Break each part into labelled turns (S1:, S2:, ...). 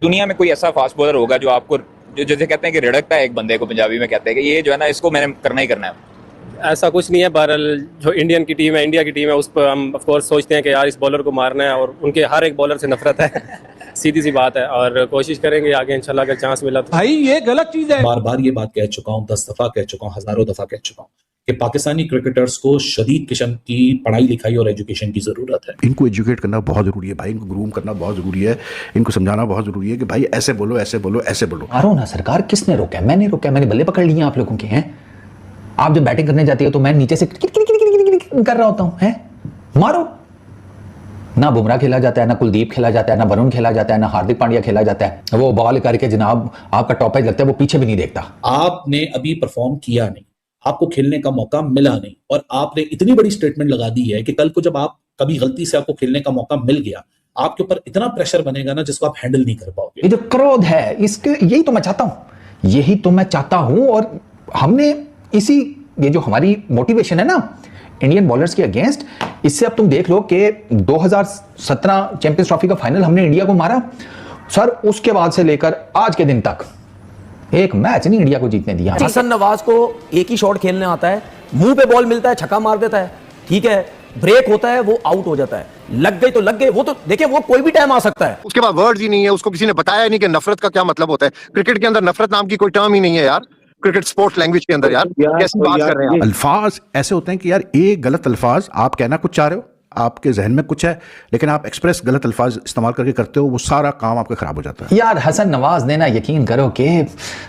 S1: दुनिया में कोई ऐसा फास्ट बॉलर होगा जो आपको जैसे कहते हैं कि रिड़कता है एक बंदे को, पंजाबी में कहते हैं कि ये जो है ना इसको मैंने करना ही करना है।
S2: ऐसा कुछ नहीं है। बहरहाल जो इंडियन की टीम है, इंडिया की टीम है, उस पर हम ऑफ कोर्स सोचते हैं कि यार इस बॉलर को मारना है, और उनके हर एक बॉलर से नफरत है सीधी सी बात है, और कोशिश करेंगे आगे इंशाल्लाह अगर चांस मिला तो।
S3: भाई ये गलत चीज है।
S4: बार बार ये बात कह चुका हूं, 10 दफा कह चुका हूं, हजारों दफा कह चुका हूं कि पाकिस्तानी क्रिकेटर्स को शदीद किस्म की पढ़ाई लिखाई और एजुकेशन की जरूरत है।
S5: इनको एजुकेट करना बहुत जरूरी है भाई, इनको ग्रूम करना बहुत जरूरी है, इनको समझाना बहुत जरूरी है कि भाई ऐसे बोलो ऐसे बोलो ऐसे बोलो।
S6: मारो ना सरकार, किसने रोका है? मैंने रोका है, मैंने बल्ले पकड़ लिए आप लोगों के हैं। आप जब बैटिंग करने जाती हो तो मैं नीचे से कर रहा होता हूं, हैं मारो ना। बुमराह खेला जाता है, ना कुलदीप खेला जाता है, ना वरुण खेला जाता है, ना हार्दिक पांड्या खेला जाता है। वो बॉल करके जनाब आपका टॉप एज लगता है, वो पीछे भी नहीं देखता।
S4: आपने अभी परफॉर्म किया नहीं, आपको खेलने का मौका मिला नहीं, और आपने इतनी बड़ी स्टेटमेंट लगा दी है कि कल को जब आप कभी गलती से आपको खेलने का मौका मिल गया, आपके ऊपर इतना प्रेशर बनेगा ना जिसको आप हैंडल नहीं कर पाओगे।
S6: ये जो क्रोध है, इसके यही तो मैं चाहता हूं, यही तो मैं चाहता हूं। और हमने इसी ये जो हमारी मोटिवेशन है ना इंडियन बॉलर्स के अगेंस्ट, इससे अब तुम देख लो कि 2017 चैंपियंस ट्रॉफी का फाइनल हमने इंडिया को मारा सर, उसके बाद से लेकर आज के दिन तक एक मैच नहीं इंडिया को जीतने दिया।
S7: हसन नवाज को एक ही शॉट खेलने आता है, मुंह पे बॉल मिलता है, छक्का मार देता है, ठीक है, ब्रेक होता है, वो आउट हो जाता है। लग गई तो लग गई, वो तो देखिए वो कोई भी टाइम आ सकता है।
S8: उसके बाद वर्ड्स ही नहीं है, उसको किसी ने बताया नहीं कि नफरत का क्या मतलब होता है। क्रिकेट के अंदर नफरत नाम की कोई टर्म ही नहीं है यार, क्रिकेट स्पोर्ट्स लैंग्वेज के अंदर। यार कैसी बात कर रहे हैं आप?
S5: अल्फाज ऐसे होते हैं कि यार एक गलत अल्फाज आप कहना कुछ चाह रहे हो, आपके जहन में कुछ है, लेकिन आप एक्सप्रेस गलत अल्फाज इस्तेमाल करके करते हो, वो सारा काम आपका खराब हो जाता है।
S6: यार हसन नवाज ने ना यकीन करो कि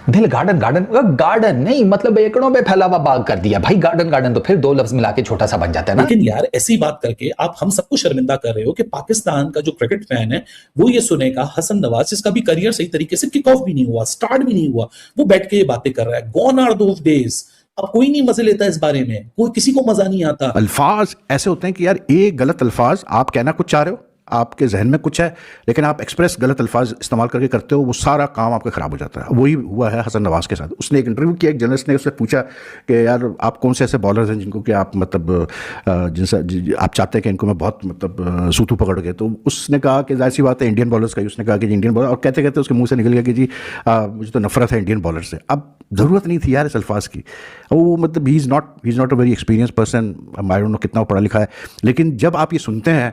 S6: दिल गार्डन गार्डन गार्डन नहीं, मतलब एकड़ों में फैला हुआ बाग कर दिया भाई। गार्डन गार्डन तो फिर दो लफ्ज मिला के छोटा सा बन जाता है ना।
S4: लेकिन यार ऐसी बात करके आप हम सबको शर्मिंदा कर रहे हो कि पाकिस्तान का जो क्रिकेट फैन है वो ये सुनेगा हसन नवाज जिसका भी करियर सही तरीके से किक ऑफ भी नहीं हुआ, स्टार्ट भी नहीं हुआ, वो बैठ के ये बातें कर रहा है। Gone are those days. अब कोई नहीं मजे लेता इस बारे में, कोई किसी को मजा नहीं आता।
S5: अल्फाज ऐसे होते हैं कि यार एक गलत अल्फाज आप कहना कुछ चाह रहे हो, आपके जहन में कुछ है, लेकिन आप एक्सप्रेस गलत अल्फाज इस्तेमाल करके करते हो, वो सारा काम आपका खराब हो जाता है। वही हुआ है हसन नवाज के साथ। उसने एक इंटरव्यू किया, एक जर्नलिस्ट ने उससे पूछा कि यार आप कौन से ऐसे बॉलर्स हैं जिनको कि आप मतलब जिनसे आप चाहते हैं कि इनको मैं बहुत मतलब सूतू पकड़ के। तो उसने कहा कि जाहिर सी बात है इंडियन बॉलर्स का ही। उसने कहा कि इंडियन बॉलर, और कहते कहते उसके मुंह से निकल गया कि जी मुझे तो नफरत है इंडियन बॉलर से। अब ज़रूरत नहीं थी यार इस अल्फाज की। वो मतलब he is not a very experience person, I don't know कितना पढ़ा लिखा है, लेकिन जब आप ये सुनते हैं,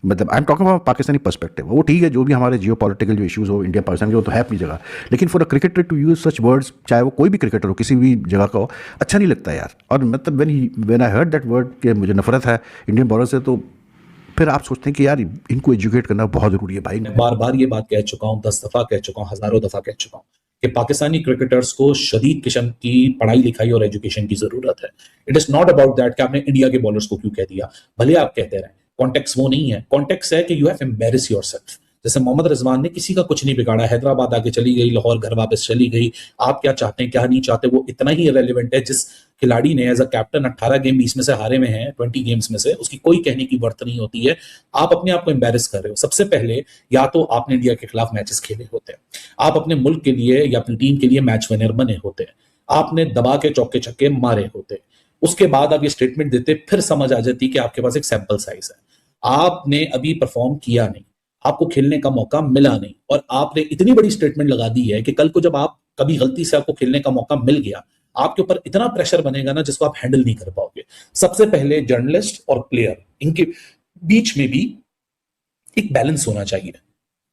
S5: मतलब I am talking about Pakistani perspective, वो ठीक है जो भी हमारे जियो पॉलिटिकल जो इश्यूज़ हो इंडिया पाकिस्तान के, वो तो है अपनी जगह, लेकिन for a cricketer to use such words, चाहे वो कोई भी क्रिकेटर हो किसी भी जगह का हो, अच्छा नहीं लगता यार। और मतलब when I heard that word कि मुझे नफरत है इंडियन बॉलर से, तो फिर आप सोचते हैं कि यार इनको एजुकेट करना बहुत ज़रूरी है भाई।
S4: मैं बार बार ये बात कह चुका हूँ, 10 दफा कह चुका हूँ, हजारों दफा कह चुका हूँ कि पाकिस्तानी क्रिकेटर्स को शदीद किस्म की पढ़ाई लिखाई और एजुकेशन की जरूरत है। It is not about that कि आपने इंडिया के बॉलर्स को क्यों कह दिया, भले आप कहते रहे, कॉन्टेक्स्ट वो नहीं है। कॉन्टेक्स्ट है कि यू हैव एम्बैरेस योरसेल्फ। जैसे मोहम्मद रिजवान ने किसी का कुछ नहीं बिगाड़ा, हैदराबाद आके चली गई, लाहौर घर वापस चली गई। आप क्या चाहते हैं क्या नहीं चाहते वो इतना ही इरेलीवेंट है। जिस खिलाड़ी ने एज अ कैप्टन 18 गेम 20 में से हारे में हैं, 20 गेम्स में से, उसकी कोई कहने की वर्थ नहीं होती है। आप अपने आप को एम्बैरेस कर रहे हो। सबसे पहले या तो आपने इंडिया के खिलाफ मैचेस खेले होते हैं, आप अपने मुल्क के लिए या अपनी टीम के लिए मैच विनर बने होते हैं, आपने दबा के चौके छक्के मारे होते, उसके बाद आप ये स्टेटमेंट देते, फिर समझ आ जाती कि आपके पास एक सैंपल साइज है। आपने अभी परफॉर्म किया नहीं, आपको खेलने का मौका मिला नहीं, और आपने इतनी बड़ी स्टेटमेंट लगा दी है कि कल को जब आप कभी गलती से आपको खेलने का मौका मिल गया, आपके ऊपर इतना प्रेशर बनेगा ना जिसको आप हैंडल नहीं कर पाओगे। सबसे पहले जर्नलिस्ट और प्लेयर, इनके बीच में भी एक बैलेंस होना चाहिए।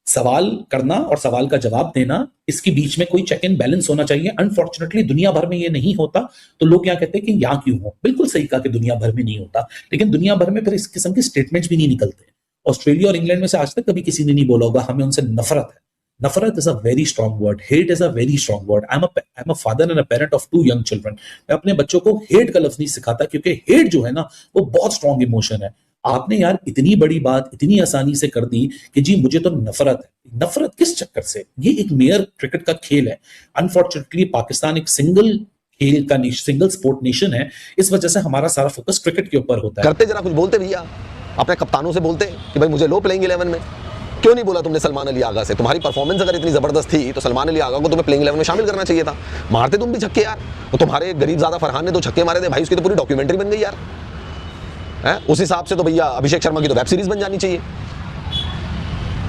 S4: सवाल करना और सवाल का जवाब देना, इसके बीच में कोई चेक एंड बैलेंस होना चाहिए। अनफॉर्चुनेटली दुनिया भर में ये नहीं होता, तो लोग क्या कहते हैं कि यहां क्यों हो। बिल्कुल सही कहा कि दुनिया भर में नहीं होता, लेकिन दुनिया भर में फिर इस किस्म के स्टेटमेंट्स भी नहीं निकलते। ऑस्ट्रेलिया और इंग्लैंड में से आज तक कभी किसी ने नहीं बोला होगा हमें उनसे नफरत है। नफरत is a very strong word, hate is a very strong word. I am a father and a parent of 2 young children. मैं अपने बच्चों को हेट का लफ्ज नहीं सिखाता, क्योंकि हेट जो है ना वो बहुत स्ट्रॉन्ग इमोशन है। आपने यार इतनी बड़ी बात इतनी आसानी से कर दी कि जी मुझे तो नफरत है। नफरत किस चक्कर से? ये एक मेयर क्रिकेट का खेल है। अनफॉर्चुनेटली पाकिस्तान एक सिंगल खेल का सिंगल स्पोर्ट नेशन है, इस वजह से हमारा सारा फोकस क्रिकेट के ऊपर होता है।
S9: करते जरा कुछ बोलते भैया, अपने कप्तानों से बोलते कि भाई मुझे लो प्लेइंग 11 में। क्यों नहीं बोला तुमने सलमान अली आगा से? तुम्हारी परफॉर्मेंस अगर इतनी जबरदस्त थी तो सलमान अली आगा को तुम्हें प्लेइंग 11 में शामिल करना चाहिए था। मारते तुम भी छक्के यार, तो तुम्हारे गरीब ज़्यादा फरहान ने तो छक्के मारे थे भाई, उसकी तो पूरी डॉक्यूमेंट्री बन गई यार है। उस हिसाब से तो भैया अभिषेक शर्मा की तो वेब सीरीज बन जानी चाहिए।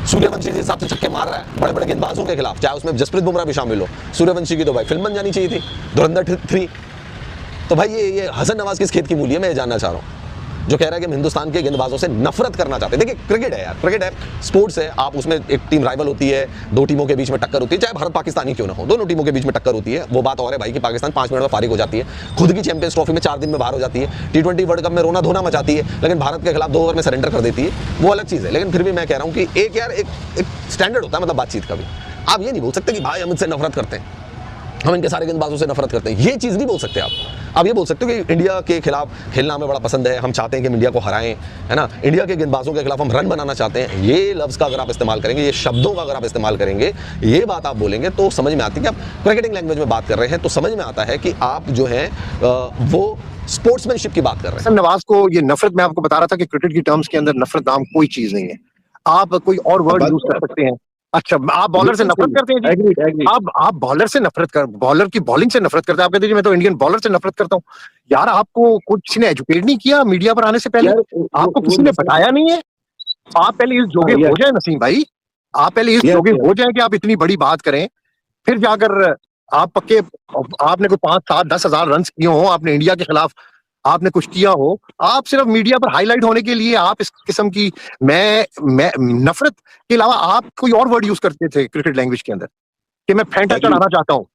S9: सूर्यवंशी जिस हिसाब से छक्के मार रहा है बड़े बड़े गेंदबाजों के खिलाफ, चाहे उसमें जसप्रीत बुमराह भी शामिल हो, सूर्यवंशी की तो भाई फिल्म बन जानी चाहिए थी, धुरंधर 3। तो भाई ये हसन नवाज किस खेत की मूली है, मैं ये जानना चाह रहा हूँ, जो कह रहा है कि हम हिंदुस्तान के गेंदबाजों से नफरत करना चाहते हैं। देखिए क्रिकेट है यार, क्रिकेट है, स्पोर्ट्स है, आप उसमें एक टीम राइवल होती है, दो टीमों के बीच में टक्कर होती है, चाहे भारत पाकिस्तान ही क्यों ना हो, दोनों टीमों के बीच में टक्कर होती है। वो बात और है भाई कि पाकिस्तान 5 मिनट में फारिग हो जाती है, खुद की चैंपियंस ट्रॉफी में 4 दिन में बाहर हो जाती है, T20 वर्ल्ड कप में रोना धोना मचाती है, लेकिन भारत के खिलाफ 2 ओवर में सरेंडर कर देती है, वो अलग चीज़ है। लेकिन फिर भी मैं कह रहा हूँ कि एक स्टैंडर्ड होता है, मतलब बातचीत का भी। आप ये नहीं बोल सकते कि भाई हम इनसे नफरत करते हैं, हम इनके सारे गेंदबाजों से नफरत करते हैं, ये चीज़ नहीं बोल सकते आप ये बोल सकते हो कि इंडिया के खिलाफ खेलना हमें बड़ा पसंद है, हम चाहते हैं कि हम इंडिया को हराएं, है ना, इंडिया के गेंदबाजों के खिलाफ हम रन बनाना चाहते हैं। ये लफ्ज़ का अगर आप इस्तेमाल करेंगे, ये शब्दों का अगर आप इस्तेमाल करेंगे, ये बात आप बोलेंगे तो समझ में आती है कि आप क्रिकेटिंग लैंग्वेज में बात कर रहे हैं, तो समझ में आता है कि आप जो है वो स्पोर्ट्समैनशिप की बात कर रहे हैं।
S8: हसन नवाज को ये नफरत, मैं आपको बता रहा था कि क्रिकेट की टर्म्स के अंदर नफरत नाम कोई चीज नहीं है, आप कोई और वर्ड यूज कर सकते हैं। अच्छा, आप बॉलर से नफरत करते हैं जी? आप बॉलर से नफरत कर, बॉलर की बॉलिंग से नफरत करते हैं। आप कहते हैं मैं तो इंडियन बॉलर से नफरत करता हूँ। यार आपको कुछ किसी ने एजुकेट नहीं किया मीडिया पर आने से पहले? आपको किसी ने बताया नहीं है? आप पहले इस जोगे हो जाए नसीम भाई, आप पहले इस जोगे हो जाए कि आप इतनी बड़ी बात करें, फिर जाकर आप पक्के, आपने कोई 5, 7, 10 हजार रन किए हो, आपने इंडिया के खिलाफ आपने कुछ किया हो, आप सिर्फ मीडिया पर हाईलाइट होने के लिए आप इस किस्म की मैं नफरत के अलावा आप कोई और वर्ड यूज करते थे क्रिकेट लैंग्वेज के अंदर कि मैं फेंटा चढ़ाना चाहता हूँ।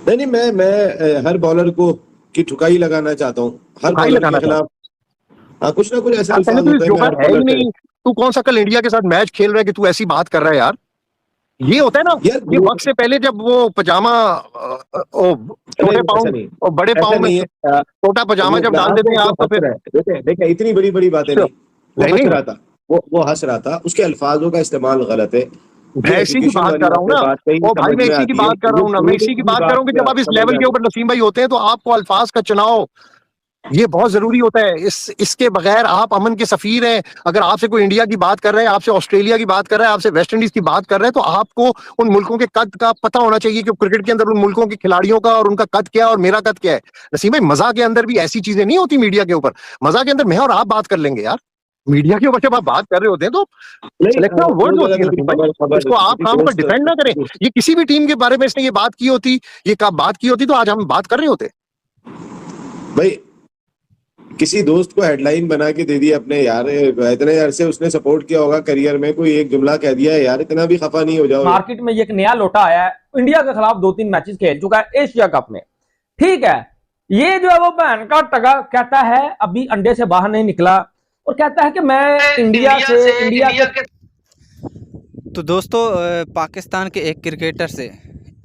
S3: नहीं, मैं हर बॉलर को की ठुकाई लगाना चाहता हूँ, हर बॉलर के खिलाफ कुछ ना कुछ ऐसा
S8: है ही नहीं। तू कौन सा कल इंडिया के साथ मैच खेल रहा है कि तू ऐसी बात कर रहा है यार? ये होता है ना, ये वक्त से पहले जब वो पजामा छोटे पाँव और बड़े पाँव में छोटा पजामा जब डाल देते हैं आप, तो फिर
S3: देखिए इतनी बड़ी बड़ी बातें नहीं, वो हंस रहा था, उसके अल्फाजों का इस्तेमाल गलत है।
S8: मैं इसी की बात कर रहा हूँ ना, ओ भाई मैं इसी की बात कर रहा हूँ ना, मैं इसी की बात कर रहा हूँ कि जब आप इस लेवल के ऊपर नसीम भाई होते हैं तो आपको अल्फाज का चुनाव ये बहुत जरूरी होता है। इसके बगैर आप अमन के सफीर हैं। अगर आपसे कोई इंडिया की बात कर रहा है, आपसे ऑस्ट्रेलिया की बात कर रहा है, आपसे वेस्ट इंडीज की बात कर रहा है, तो आपको उन मुल्कों के कद का पता होना चाहिए कि क्रिकेट के अंदर उन मुल्कों के खिलाड़ियों का और उनका कद क्या है और मेरा कद क्या है। नसीम भाई मजा के अंदर भी ऐसी चीजें नहीं होती मीडिया के ऊपर। मजा के अंदर मैं और आप बात कर लेंगे यार, मीडिया के ऊपर जब आप बात कर रहे होते हैं तो वर्ड होती है, इसको आप काम पर डिपेंड ना करें। ये किसी भी टीम के बारे में इसने ये बात की होती, ये बात की होती तो आज हम बात कर रहे होते
S3: भाई। किसी दोस्त को हेडलाइन बना के दे दिया अपने, यार इतने अरसे उसने सपोर्ट किया होगा करियर में, कोई एक जुमला कह दिया है, यार इतना भी खफा नहीं हो जाओ।
S10: मार्केट में एक नया लोटा आया है, इंडिया के खिलाफ 2-3 मैचेस खेल चुका है एशिया कप में, ठीक है। ये जो है वो बहन का टगा कहता है अभी अंडे से बाहर नहीं निकला और कहता है कि मैं इंडिया के।
S11: तो दोस्तों पाकिस्तान के एक क्रिकेटर से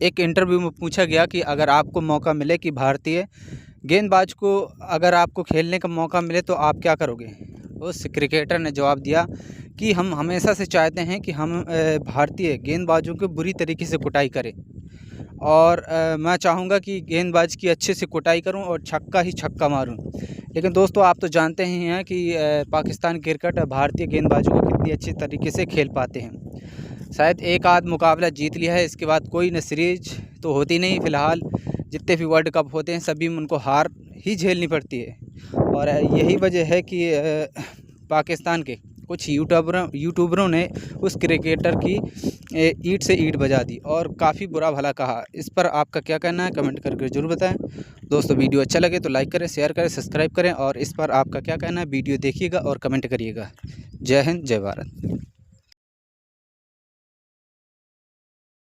S11: एक इंटरव्यू में पूछा गया कि अगर आपको मौका मिले कि भारतीय गेंदबाज को अगर आपको खेलने का मौका मिले तो आप क्या करोगे। उस क्रिकेटर ने जवाब दिया कि हम हमेशा से चाहते हैं कि हम भारतीय गेंदबाजों की बुरी तरीके से कुटाई करें और मैं चाहूँगा कि गेंदबाज की अच्छे से कुटाई करूं और छक्का ही छक्का मारूं। लेकिन दोस्तों आप तो जानते ही हैं कि पाकिस्तान क्रिकेट भारतीय गेंदबाजों को कितनी अच्छी तरीके से खेल पाते हैं। शायद एक आध मुकाबला जीत लिया है, इसके बाद कोई न सीरीज तो होती नहीं। फ़िलहाल जितने भी वर्ल्ड कप होते हैं सभी में उनको हार ही झेलनी पड़ती है और यही वजह है कि पाकिस्तान के कुछ यूट्यूबरों ने उस क्रिकेटर की ईंट से ईंट बजा दी और काफ़ी बुरा भला कहा। इस पर आपका क्या कहना है कमेंट करके ज़रूर बताएं। दोस्तों वीडियो अच्छा लगे तो लाइक करें, शेयर करें, सब्सक्राइब करें और इस पर आपका क्या कहना है वीडियो देखिएगा और कमेंट करिएगा। जय हिंद, जय भारत।